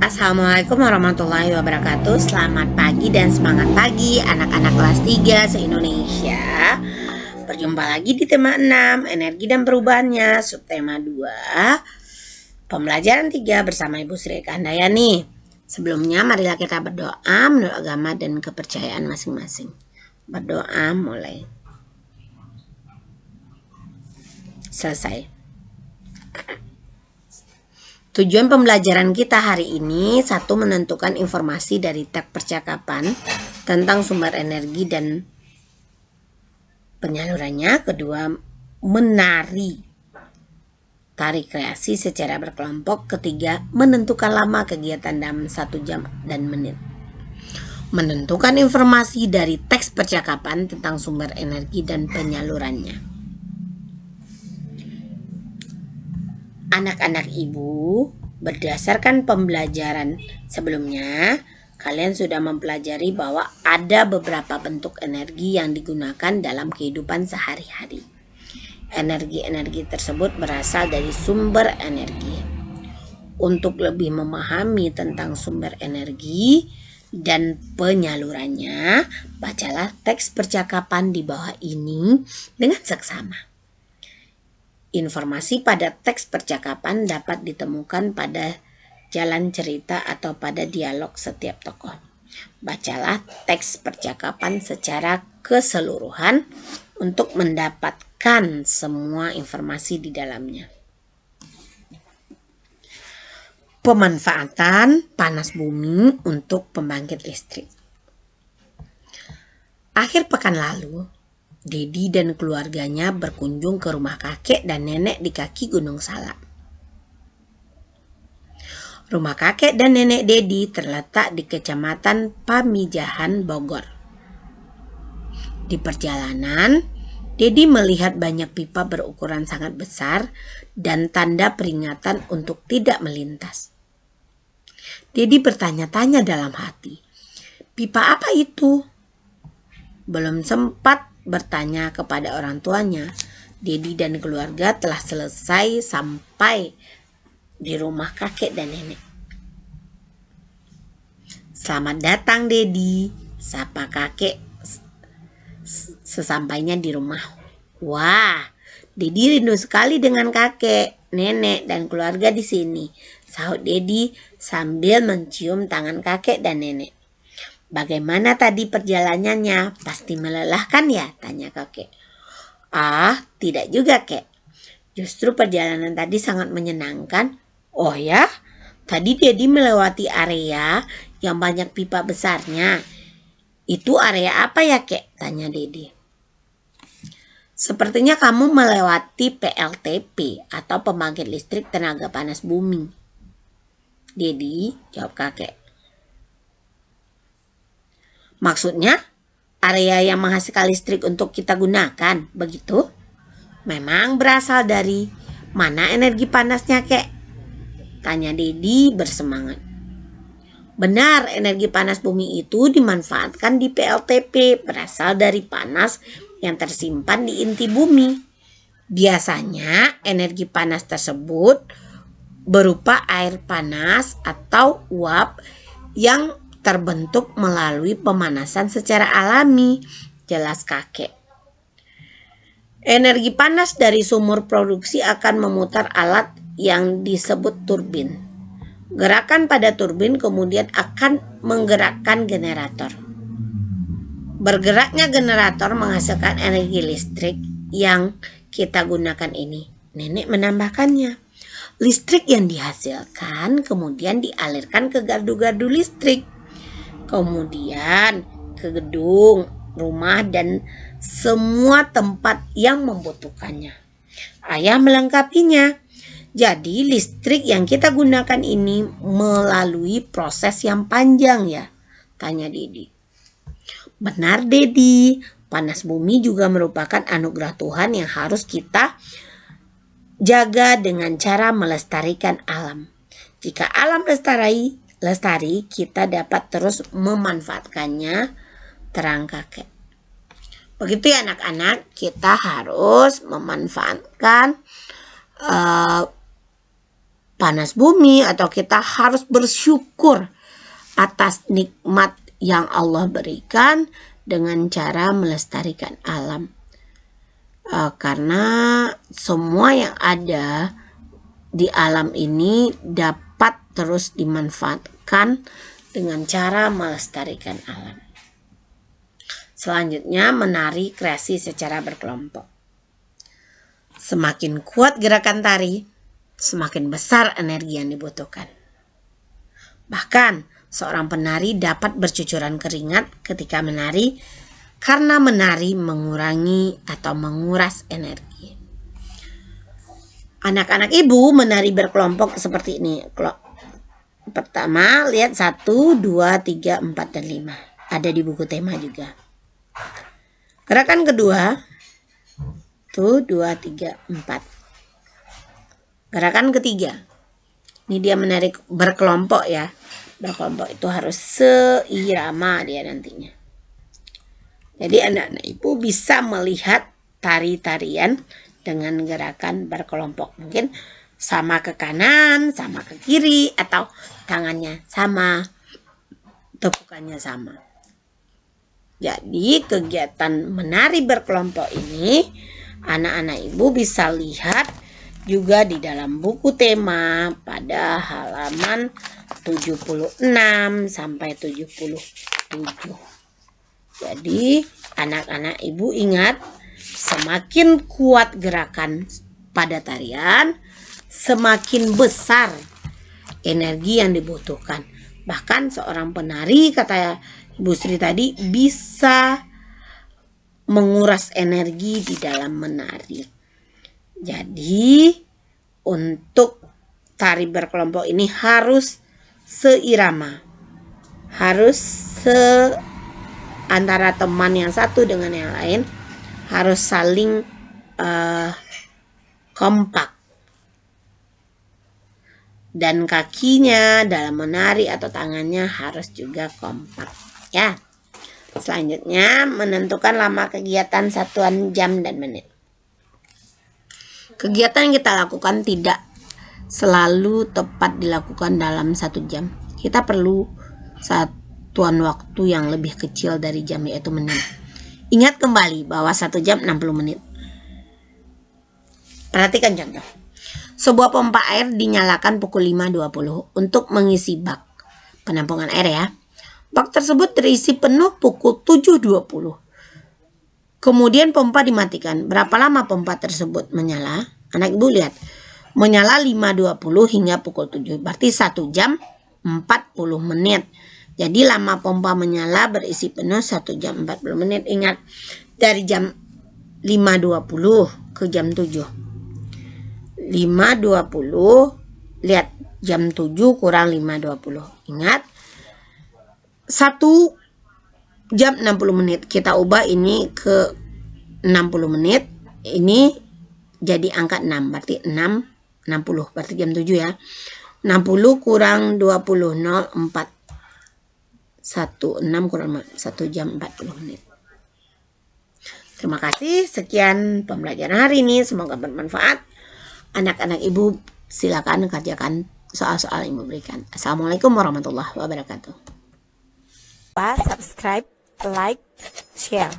Assalamualaikum warahmatullahi wabarakatuh. Selamat pagi dan semangat pagi anak-anak kelas 3 se-Indonesia. Berjumpa lagi di tema 6, energi dan perubahannya, subtema 2, pembelajaran 3 bersama Ibu Sri Handayani. Sebelumnya marilah kita berdoa menurut agama dan kepercayaan masing-masing. Berdoa mulai. Selesai. Tujuan pembelajaran kita hari ini, satu, menentukan informasi dari teks percakapan tentang sumber energi dan penyalurannya. Kedua, menari tari kreasi secara berkelompok. Ketiga, menentukan lama kegiatan dalam 1 jam dan menit. Menentukan informasi dari teks percakapan tentang sumber energi dan penyalurannya. Anak-anak ibu, berdasarkan pembelajaran sebelumnya, kalian sudah mempelajari bahwa ada beberapa bentuk energi yang digunakan dalam kehidupan sehari-hari. Energi-energi tersebut berasal dari sumber energi. Untuk lebih memahami tentang sumber energi dan penyalurannya, bacalah teks percakapan di bawah ini dengan seksama. Informasi pada teks percakapan dapat ditemukan pada jalan cerita atau pada dialog setiap tokoh. Bacalah teks percakapan secara keseluruhan untuk mendapatkan semua informasi di dalamnya. Pemanfaatan panas bumi untuk pembangkit listrik. Akhir pekan lalu, Dedi dan keluarganya berkunjung ke rumah kakek dan nenek di kaki Gunung Salak. Rumah kakek dan nenek Dedi terletak di Kecamatan Pamijahan, Bogor. Di perjalanan, Dedi melihat banyak pipa berukuran sangat besar dan tanda peringatan untuk tidak melintas. Dedi bertanya-tanya dalam hati, pipa apa itu? Belum sempat bertanya kepada orang tuanya, Dedi dan keluarga telah selesai sampai di rumah kakek dan nenek. Selamat datang Dedi, sapa kakek sesampainya di rumah. Wah, Dedi rindu sekali dengan kakek, nenek, dan keluarga di sini, sahut Dedi sambil mencium tangan kakek dan nenek. Bagaimana tadi perjalanannya? Pasti melelahkan ya? Tanya kakek. Ah, tidak juga kek. Justru perjalanan tadi sangat menyenangkan. Oh ya? Tadi Dedi melewati area yang banyak pipa besarnya. Itu area apa ya kek? Tanya Dedi. Sepertinya kamu melewati PLTP atau pembangkit listrik tenaga panas bumi. Dedi, jawab kakek. Maksudnya, area yang menghasilkan listrik untuk kita gunakan, begitu? Memang berasal dari mana energi panasnya, kek? Tanya Dedi bersemangat. Benar, energi panas bumi itu dimanfaatkan di PLTP, berasal dari panas yang tersimpan di inti bumi. Biasanya, energi panas tersebut berupa air panas atau uap yang terbentuk melalui pemanasan secara alami, jelas kakek. Energi panas dari sumur produksi akan memutar alat yang disebut turbin. Gerakan pada turbin kemudian akan menggerakkan generator. Bergeraknya generator menghasilkan energi listrik yang kita gunakan ini. Nenek menambahkannya. Listrik yang dihasilkan kemudian dialirkan ke gardu-gardu listrik. Kemudian ke gedung, rumah, dan semua tempat yang membutuhkannya. Ayah melengkapinya. Jadi listrik yang kita gunakan ini melalui proses yang panjang ya? Tanya Dedi. Benar Dedi, panas bumi juga merupakan anugerah Tuhan yang harus kita jaga dengan cara melestarikan alam. Jika alam lestari, kita dapat terus memanfaatkannya, terang kakek. Begitu ya anak-anak, kita harus memanfaatkan panas bumi, atau kita harus bersyukur atas nikmat yang Allah berikan dengan cara melestarikan alam. Karena semua yang ada di alam ini dapat terus dimanfaatkan dengan cara melestarikan alam. Selanjutnya, menari kreasi secara berkelompok. Semakin kuat gerakan tari, semakin besar energi yang dibutuhkan. Bahkan, seorang penari dapat bercucuran keringat ketika menari karena menari mengurangi atau menguras energi. Anak-anak ibu menari berkelompok seperti ini. Pertama, lihat 1, 2, 3, 4, dan 5. Ada di buku tema juga. Gerakan kedua, 1, 2, 3, 4. Gerakan ketiga, ini dia menari berkelompok ya. Berkelompok itu harus seirama dia nantinya. Jadi anak-anak ibu bisa melihat tari-tarian dengan gerakan berkelompok. Mungkin sama ke kanan, sama ke kiri, atau tangannya sama, tepukannya sama. Jadi kegiatan menari berkelompok ini anak-anak ibu bisa lihat juga di dalam buku tema pada halaman 76 sampai 77. Jadi anak-anak ibu ingat, semakin kuat gerakan pada tarian, semakin besar energi yang dibutuhkan. Bahkan seorang penari, kata Ibu Sri tadi, bisa menguras energi di dalam menari. Jadi untuk tari berkelompok ini harus seirama, harus antara teman yang satu dengan yang lain harus saling kompak, dan kakinya dalam menari atau tangannya harus juga kompak ya. Selanjutnya, menentukan lama kegiatan, satuan jam dan menit. Kegiatan yang kita lakukan tidak selalu tepat dilakukan dalam 1 jam. Kita perlu satuan waktu yang lebih kecil dari jam, yaitu menit. Ingat kembali bahwa 1 jam 60 menit. Perhatikan contoh. Sebuah pompa air dinyalakan pukul 5.20 untuk mengisi bak penampungan air ya. Bak tersebut terisi penuh pukul 7.20. Kemudian pompa dimatikan. Berapa lama pompa tersebut menyala? Anak ibu lihat. Menyala 5.20 hingga pukul 7. Berarti 1 jam 40 menit. Jadi lama pompa menyala berisi penuh 1 jam 40 menit. Ingat, dari jam 5.20 ke jam 7. 5.20, lihat jam 7 kurang 5.20. Ingat, 1 jam 60 menit. Kita ubah ini ke 60 menit. Ini jadi angka 6. Berarti 60. Berarti jam 7 ya. 60 kurang 20. 04. 6 kurang 1 jam 40 menit. Terima kasih. Sekian pembelajaran hari ini. Semoga bermanfaat. Anak-anak ibu silakan kerjakan soal-soal yang diberikan. Assalamualaikum warahmatullahi wabarakatuh. Subscribe, like, share.